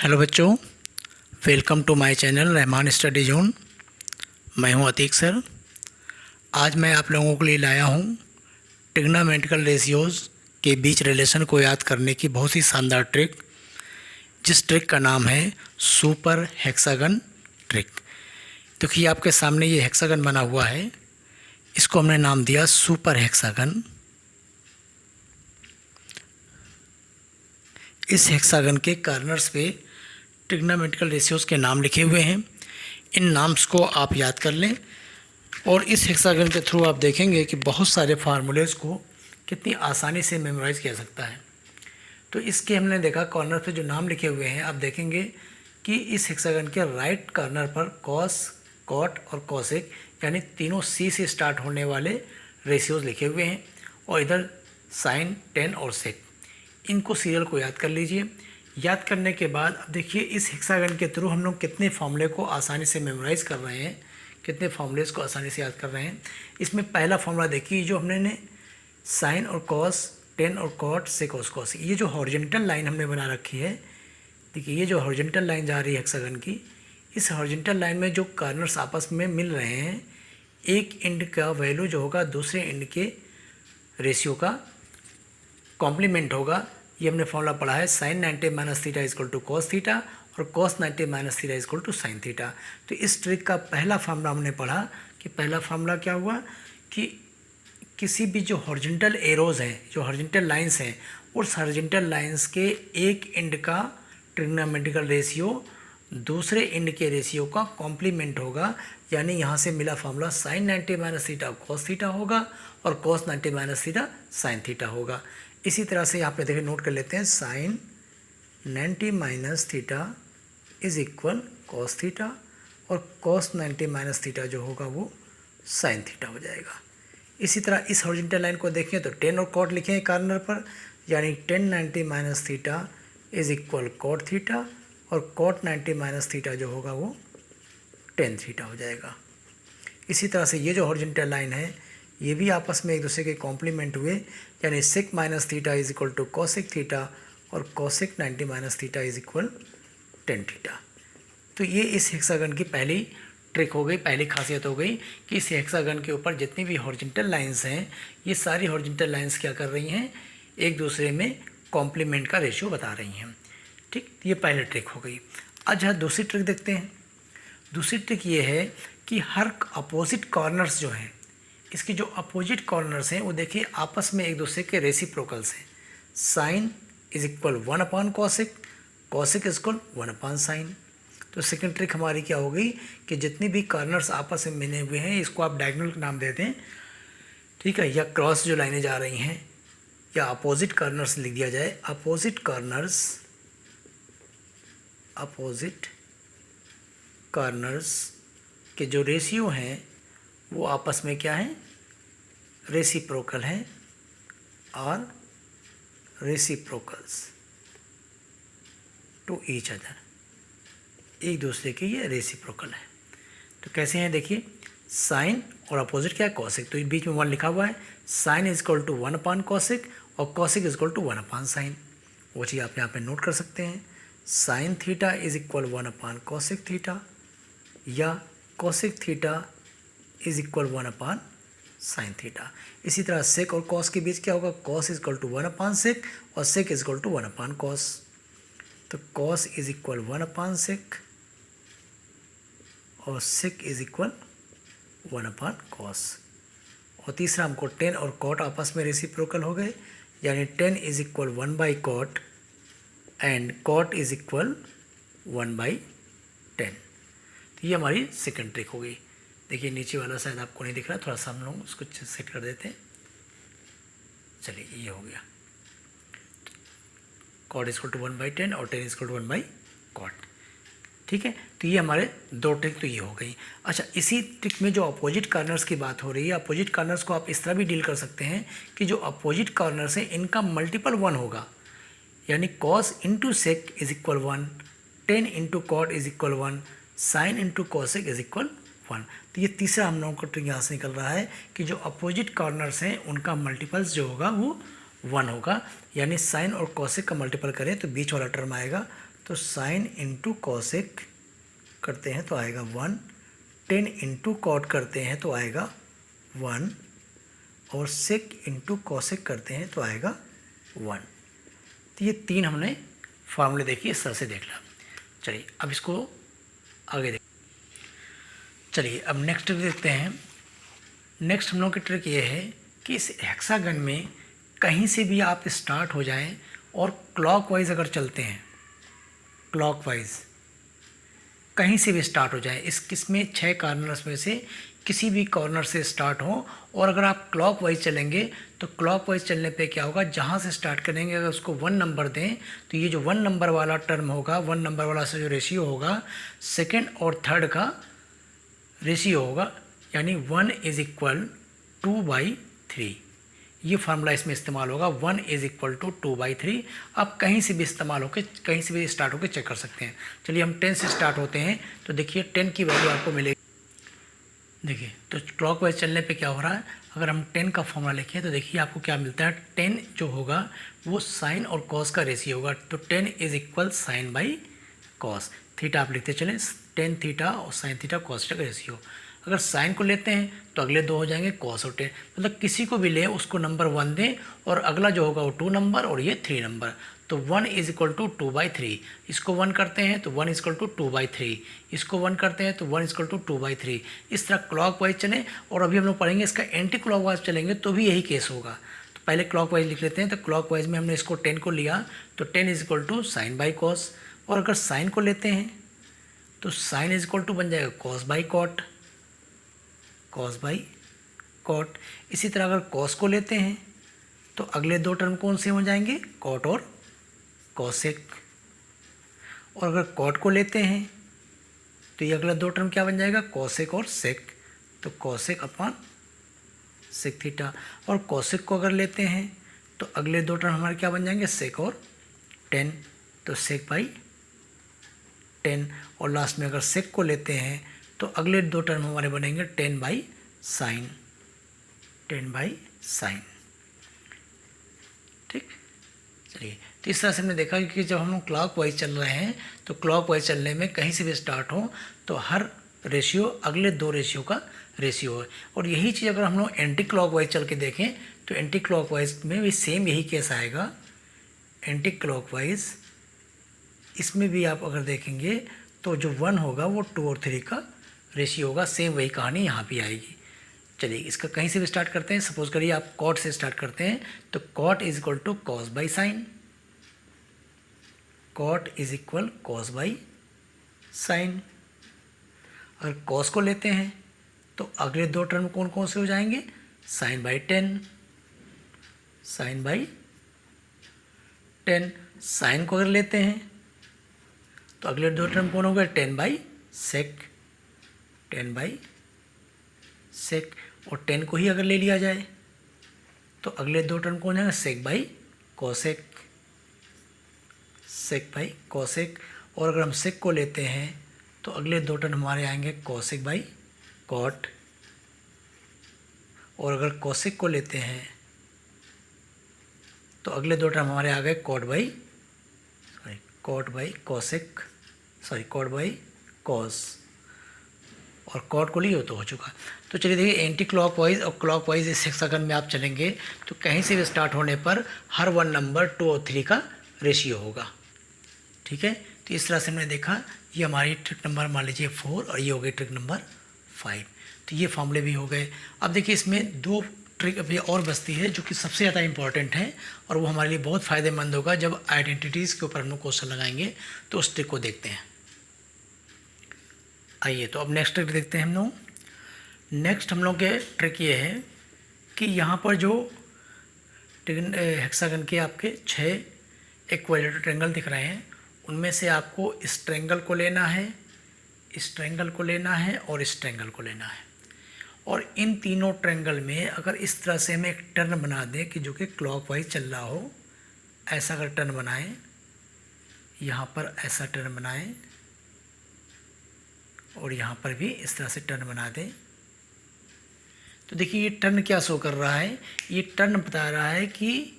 Hello बच्चों, welcome to my channel Rahman study zone. मैं हूं अतीक सर। आज मैं आप लोगों के लिए लाया हूं ट्रिग्नोमेट्रिकल रेशियोज़ के बीच रिलेशन को याद करने की बहुत ही शानदार ट्रिक, जिस ट्रिक का नाम है सुपर हेक्सागन ट्रिक। देखिए आपके सामने ये हेक्सागन बना हुआ है, इसको हमने नाम दिया सुपर हेक्सागन। इस हेक्सागन के कार्नर्स पे ट्रिग्नोमेट्रिकल रेशियोज़ के नाम लिखे हुए हैं। इन नाम्स को आप याद कर लें और इस हेक्सागन के थ्रू आप देखेंगे कि बहुत सारे फार्मूलेज़ को कितनी आसानी से मेमोराइज़ किया सकता है। तो इसके हमने देखा कॉर्नर पे जो नाम लिखे हुए हैं, आप देखेंगे कि इस हेक्सागन के राइट कॉर्नर पर कॉस, कॉट और कॉसेक यानी तीनों सी से स्टार्ट होने वाले रेशियोज़ लिखे हुए हैं और इधर साइन, टेन और सेक। इनको सीरियल को याद कर लीजिए। याद करने के बाद अब देखिए इस हेक्सागन के थ्रू हम लोग कितने फॉर्मूले को आसानी से मेमोराइज़ कर रहे हैं, कितने फॉर्मूलेज़ को आसानी से याद कर रहे हैं। इसमें पहला फॉर्मूला देखिए, जो हमने साइन और कॉस, टेन और कॉट, सेक और कॉस, ये जो हॉरिजॉन्टल लाइन हमने बना रखी है, देखिए ये जो हॉरिजॉन्टल लाइन जा रही है हेक्सागन की, इस हॉरिजॉन्टल लाइन में जो कार्नर्स आपस में मिल रहे हैं, एक एंड का वैल्यू जो होगा दूसरे एंड के रेशियो का कॉम्प्लीमेंट होगा। ये हमने फॉर्मूला पढ़ा है, sine 90 minus theta is equal to cos theta और cos 90 minus theta is equal to sine theta. तो इस ट्रिक का पहला फार्मूला हमने पढ़ा कि पहला फार्मूला क्या हुआ कि किसी भी जो हॉरिजॉन्टल एरोज़ हैं, जो हॉरिजॉन्टल लाइंस हैं, उस हॉरिजॉन्टल लाइंस के एक एंड का ट्रिग्नोमेट्रिकल रेशियो दूसरे एंड के रेशियो का कॉम्प्लीमेंट होगा। यानी यहाँ से मिला formula sign 90 minus theta cos theta होगा और cos 90 minus theta sine theta होगा। इसी तरह से यहाँ पे देखिए नोट कर लेते हैं, sine 90 minus theta is equal cos theta और कॉस 90 माइनस थीटा जो होगा वो साइन थीटा हो जाएगा। इसी तरह इस हॉरिजॉन्टल लाइन को देखें तो टेन और कॉट लिखे हैं कार्नर पर, यानी tan 90 minus theta is equal cot theta और कॉट 90 माइनस थीटा जो होगा वो टेन थीटा हो जाएगा। इसी तरह से ये जो हॉरिजॉन्टल लाइन है, ये भी आपस में एक दूसरे के कॉम्प्लीमेंट हुए, यानी sec minus theta is equal to cosec theta और cosec 90 minus theta is equal tan theta. तो ये इस हेक्सागन की पहली ट्रिक हो गई, पहली खासियत हो गई कि इस हेक्सागन के ऊपर जितनी भी हॉरिजॉन्टल लाइंस हैं, ये सारी हॉरिजॉन्टल लाइंस क्या कर रही हैं, एक दूसरे में कॉम्प्लीमेंट का रेशियो बता रही हैं। ठीक, ये पहली ट्रिक हो गई। अच्छा दूसरी ट्रिक देखते हैं। दूसरी ट्रिक ये है कि हर अपोजिट कॉर्नर्स जो हैं, इसके जो अपोजिट कॉर्नर्स हैं वो देखिए आपस में एक दूसरे के रेसिप्रोकल्स हैं। Sine is equal 1 upon cosec, cosec is equal 1 upon sine. तो सेकंड ट्रिक हमारी क्या हो गई कि जितनी भी कॉर्नर्स आपस में मिले हुए हैं, इसको आप डायगोनल का नाम दे दें, ठीक है, या क्रॉस जो लाइनें जा रही हैं, या अपोजिट कॉर्नर्स लिख दिया जाए। अपोजिट कॉर्नर्स के जो रेशियो हैं वो आपस में क्या है, रेसिप्रोकल हैं और रेसिप्रोकल्स टू ईच अदर, एक दूसरे के ये रेसिप्रोकल है। तो कैसे हैं देखिए, साइन और अपोजिट क्या है, कॉसेक, तो बीच में 1 लिखा हुआ है। Sine is equal to 1 upon cosec और cosec is equal to 1 upon sine. वो चीज़ आप यहाँ पे नोट कर सकते हैं। Sine theta is equal 1 upon cosec theta या cosec theta is equal 1 upon sine theta. इसी तरह सेक और कॉस के बीच क्या होगा, cos is equal to 1 upon sec और sec is equal to 1 upon cos. तो cos is equal 1 upon sec और sec is equal 1 upon cos. और तीसरा हमको टेन और कॉट आपस में रेसिप्रोकल हो गए, यानी tan is equal 1 by cot and cot is equal 1 by tan. तो ये हमारी सेकंड ट्रिक हो गई। देखिए नीचे वाला शायद आपको नहीं दिख रहा, थोड़ा सा हम लोग उसको सेट कर देते हैं। चलिए ये हो गया, cot is equal to 1 by tan और tan is equal to 1 by cot. ठीक है, तो ये हमारे दो ट्रिक तो ये हो गई। अच्छा इसी ट्रिक में जो अपोजिट कॉर्नर्स की बात हो रही है, अपोजिट कॉर्नर्स को आप इस तरह भी डील कर सकते हैं कि जो अपोजिट कॉर्नर्स हैं इनका मल्टीपल 1 होगा, यानी cos into sec is equal 1, tan into cot is equal 1, sine into cosec is equal 1। तो ये तीसरा हम लोगों का ट्रिक यहाँ से निकल रहा है कि जो अपोजिट कॉर्नर्स हैं उनका मल्टीपल्स जो होगा वो 1 होगा, यानी साइन और कॉसेक का मल्टीपल करें तो बीच वाला टर्म आएगा तो साइन इंटू कॉसेक करते हैं तो आएगा 1, टेन इंटू कॉट करते हैं तो आएगा 1, और सेक इंटू कॉसेक करते हैं तो आएगा 1। तो ये 3 हमने फार्मूले देखिए, इस तरह से देख लिया। चलिए अब इसको आगे देख। चलिए अब नेक्स्ट ट्रिक देखते हैं। नेक्स्ट हम लोग की ट्रिक ये है कि इस हेक्सागन में कहीं से भी आप स्टार्ट हो जाएं और क्लॉकवाइज अगर चलते हैं, क्लॉकवाइज कहीं से भी स्टार्ट हो जाए, इसमें 6 कॉर्नर्स में से किसी भी कॉर्नर से स्टार्ट हो, और अगर आप क्लॉकवाइज चलेंगे तो क्लॉकवाइज चलने पे क्या होगा, जहाँ से स्टार्ट करेंगे अगर उसको 1 नंबर दें तो ये जो 1 नंबर वाला टर्म होगा, 1 नंबर वाला से जो रेशियो होगा, सेकेंड और थर्ड का रेशियो होगा, यानी 1 इज इक्वल 2/3। ये फार्मूला इसमें इस्तेमाल होगा, 1 इज इक्वल टू 2/3। आप कहीं से भी इस्तेमाल होकर, कहीं से भी स्टार्ट होकर चेक कर सकते हैं। चलिए हम 10 से स्टार्ट होते हैं तो देखिए 10 की वैल्यू आपको मिलेगी। देखिए तो क्लॉकवाइज चलने पे क्या हो रहा है, अगर हम 10 का फॉर्मूला लिखें तो देखिए आपको क्या मिलता है, 10 जो होगा वो साइन और कॉस का रेशियो होगा, तो 10 is equal sine by cos. Theta आप लिखते चलें, 10 थीटा और साइन थीटा कॉस का रेशियो। अगर साइन को लेते हैं तो अगले 2 हो जाएंगे कॉस और 10, मतलब किसी को भी ले उसको नंबर 1 दें और अगला जो होगा वो 2 नंबर और ये 3 नंबर, तो 1 इज इक्वल टू 2/3। इसको 1 करते हैं तो 1 इज इक्वल टू 2/3, इसको 1 करते हैं तो 1 इज इक्वल टू 2/3। इस तरह क्लॉकवाइज चलें, और अभी हम लोग पढ़ेंगे इसका एंटी क्लॉकवाइज चलेंगे तो भी यही केस होगा। तो पहले क्लॉकवाइज लिख लेते हैं, तो क्लॉकवाइज में हमने इसको 10 को लिया तो 10 is equal to sine by cos, और अगर साइन को लेते हैं तो साइन इज इक्वल टू बन जाएगा cos by cot, cos by cot. इसी तरह अगर कॉस को लेते हैं तो अगले 2 टर्म कौन से हो जाएंगे, कॉट और कॉसेक, और अगर कॉट को लेते हैं तो ये अगला 2 टर्म क्या बन जाएगा, कॉसेक और सेक, तो कॉसेक अपॉन सेक थीटा। और कॉसेक को अगर लेते हैं तो अगले 2 टर्म हमारे क्या बन जाएंगे, सेक और 10, तो सेक बाई 10, और लास्ट में अगर सेक को लेते हैं तो अगले 2 टर्म हमारे बनेंगे 10 बाई साइन, 10 बाई साइन। ठीक, चलिए तो इस तरह से हमने देखा कि जब हम लोग क्लॉकवाइज चल रहे हैं तो क्लॉकवाइज चलने में कहीं से भी स्टार्ट हो तो हर रेशियो अगले 2 रेशियो का रेशियो है। और यही चीज़ अगर हम लोग एंटी क्लॉकवाइज चल के देखें तो एंटी क्लॉकवाइज में भी सेम यही केस आएगा। एंटी क्लॉकवाइज इसमें भी आप अगर देखेंगे तो जो 1 होगा वो 2 और 3 का रेशियो होगा, सेम वही कहानी यहाँ भी आएगी। चलिए इसका कहीं से भी स्टार्ट करते हैं, सपोज करिए आप कॉट से स्टार्ट करते हैं तो cot is equal to cos by sine, cot is equal cos by sine. अगर कॉस को लेते हैं तो अगले 2 टर्म कौन कौन से हो जाएंगे, sine by 10, sine by 10। Sine को अगर लेते हैं तो अगले 2 टर्म कौन हो गए, 10 बाई सेक, 10 बाई सेक। और 10 को ही अगर ले लिया जाए तो अगले 2 टर्म कौन है, sec by cosec, sec by cosec. और अगर हम सेक को लेते हैं तो अगले 2 टर्म हमारे आएंगे कॉसेक बाई कॉट, और अगर कॉसेक को लेते हैं तो अगले 2 टर्म हमारे आ गए caught by cosec, caught by cos, और कॉट को लिए तो हो चुका। तो चलिए देखिए एंटी क्लॉकवाइज और क्लॉकवाइज इस हेक्सागन में आप चलेंगे तो कहीं से भी स्टार्ट होने पर हर 1 नंबर 2 और 3 का रेशियो होगा। ठीक है, तो इस तरह से हमने देखा, ये हमारी ट्रिक नंबर मान लीजिए 4 और ये हो गई ट्रिक नंबर 5। तो ये फॉर्मूले भी हो गए। अब देखिए इसमें 2 ट्रिक अभी और बचती है जो कि सबसे ज़्यादा इंपॉर्टेंट है, और वो हमारे लिए बहुत फ़ायदेमंद होगा जब आइडेंटिटीज़ के ऊपर हम लोग क्वेश्चन लगाएंगे। तो उस ट्रिक को देखते हैं। आइए तो अब नेक्स्ट ट्रिक देखते हैं हम लोग। नेक्स्ट हम लोग के ट्रिक ये है कि यहाँ पर जो हेक्सागन के आपके 6 इक्विलेटरल ट्रायंगल दिख रहे हैं उनमें से आपको इस ट्रायंगल को लेना है, इस ट्रायंगल को लेना है और इस ट्रायंगल को लेना है। और इन तीनों ट्रायंगल में अगर इस तरह से हम एक टर्न बना दें कि जो कि क्लॉकवाइज चल रहा हो, ऐसा अगर टर्न बनाएं, यहाँ पर ऐसा टर्न बनाएं और यहाँ पर भी इस तरह से टर्न बना दें, तो देखिए ये टर्न क्या शो कर रहा है, ये टर्न बता रहा है कि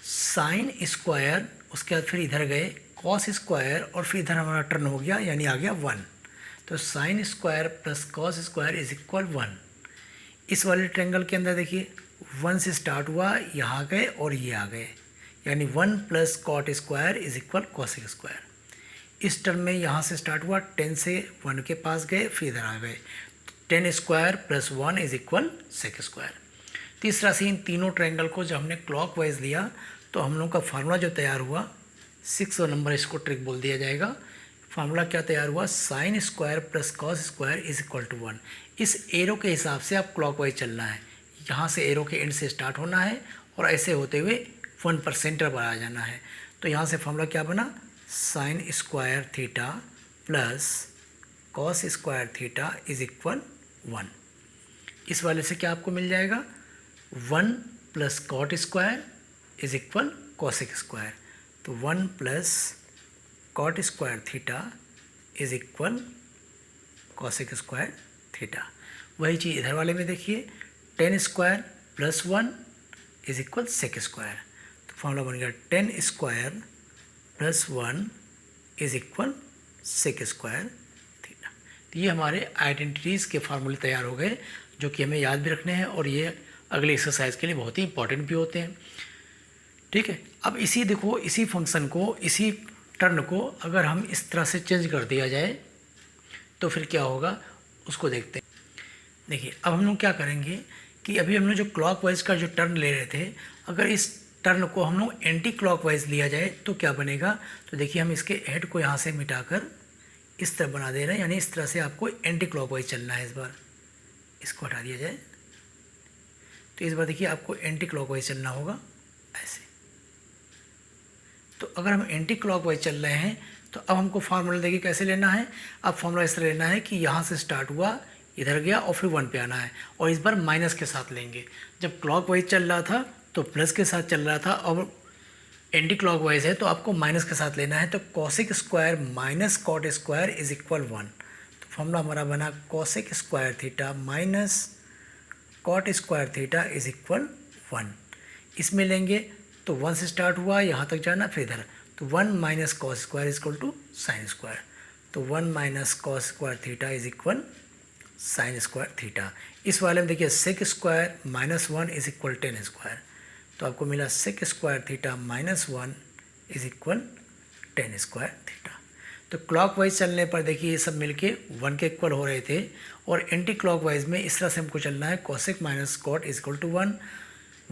साइन स्क्वायर, उसके बाद फिर इधर गए कॉस स्क्वायर और फिर इधर हमारा टर्न हो गया यानी आ गया 1। तो sign square plus cos square is equal 1। इस वाले ट्रायंगल के अंदर देखिए 1 से स्टार्ट हुआ, यहाँ गए और ये आ गए, यानी 1 plus cot square is equal cosec square. इस टर्म में यहाँ से स्टार्ट हुआ, 10 से 1 के पास गए फिर इधर आ गए, 10 square plus 1 is equal sec square. तीसरा से इन तीनों ट्रायंगल को जब हमने क्लॉकवाइज लिया तो हम लोग का फार्मूला जो तैयार हुआ, 6 नंबर इसको ट्रिक बोल दिया जाएगा। फार्मूला क्या तैयार हुआ, sine square plus cos square is equal to 1। इस एरो के हिसाब से आप क्लॉकवाइज चलना है, यहाँ से एरो के एंड से स्टार्ट होना है और ऐसे होते हुए 1 पर सेंटर पर आ जाना है। तो यहाँ से फार्मूला क्या बना, sine square theta plus cos square theta is equal 1। इस वाले से क्या आपको मिल जाएगा, 1 plus cot square is equal cosec square. तो 1 plus cot square theta is equal cosec square theta. वही चीज़ इधर वाले में देखिए, 10 square plus 1 is equal sec square. तो फॉर्मूला बन गया 10 square plus 1 is equal sec square theta. तो ये हमारे आइडेंटिटीज़ के फार्मूले तैयार हो गए जो कि हमें याद भी रखने हैं और ये अगले एक्सरसाइज के लिए बहुत ही इंपॉर्टेंट भी होते हैं। ठीक है, अब इसी देखो, इसी फंक्शन को, इसी टर्न को अगर हम इस तरह से चेंज कर दिया जाए तो फिर क्या होगा उसको देखते हैं। देखिए अब हम लोग क्या करेंगे कि अभी हमने जो क्लॉकवाइज का जो टर्न ले रहे थे, अगर इस टर्न को हम लोग एंटी क्लॉकवाइज लिया जाए तो क्या बनेगा। तो देखिए हम इसके हेड को यहाँ से मिटाकर इस तरह बना दे रहे हैं, यानी इस तरह से आपको एंटी क्लॉकवाइज चलना है। इस बार इसको हटा दिया जाए तो इस बार देखिए आपको एंटी क्लॉकवाइज चलना होगा ऐसे। तो अगर हम एंटी क्लॉकवाइज चल रहे हैं तो अब हमको फार्मूला देखिए कैसे लेना है। अब फार्मूला इस तरह लेना है कि यहाँ से स्टार्ट हुआ, इधर गया और फिर 1 पे आना है, और इस बार माइनस के साथ लेंगे। जब क्लॉकवाइज चल रहा था तो प्लस के साथ चल रहा था, और एंटी क्लॉकवाइज है तो आपको माइनस के साथ लेना है। तो cosec square minus cot square is equal 1। तो फार्मूला हमारा बना cosec square theta minus cot square theta is equal 1। इसमें लेंगे तो 1 से स्टार्ट हुआ, यहाँ तक जाना फिर इधर, तो 1 minus cos square is equal to sine square. तो 1 minus cos square theta is equal sine square theta. इस वाले में देखिए sec square minus 1 is equal 10 square. तो आपको मिला sec square theta minus 1 is equal 10 square theta. तो clockwise चलने पर देखिए ये सब मिलके 1 के इक्वल हो रहे थे, और एंटी क्लॉकवाइज में इस तरह से हमको चलना है, cosec minus cot is equal to 1,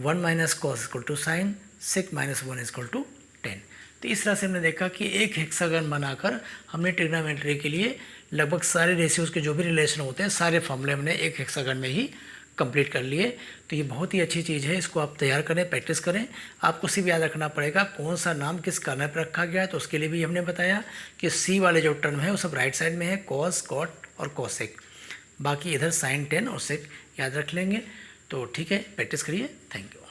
1 minus cos equal to sine, sec minus 1 is equal to 10। तो इस तरह से हमने देखा कि एक हेक्सागन बनाकर हमने ट्रिग्नोमेट्री के लिए लगभग सारे रेशियोज़ के जो भी रिलेशन होते हैं सारे फॉर्मूले हमने एक हेक्सागन में ही कंप्लीट कर लिए। तो ये बहुत ही अच्छी चीज़ है, इसको आप तैयार करें, प्रैक्टिस करें। आपको सिर्फ याद रखना पड़ेगा कौन सा नाम किस कारण पर रखा गया है। तो उसके लिए भी हमने बताया कि सी वाले जो टर्म है वो सब राइट साइड में है, कॉस, कॉट और कॉसेक। बाकी इधर साइन 10 और सेक याद रख लेंगे। तो ठीक है, प्रैक्टिस करिए। Thank you.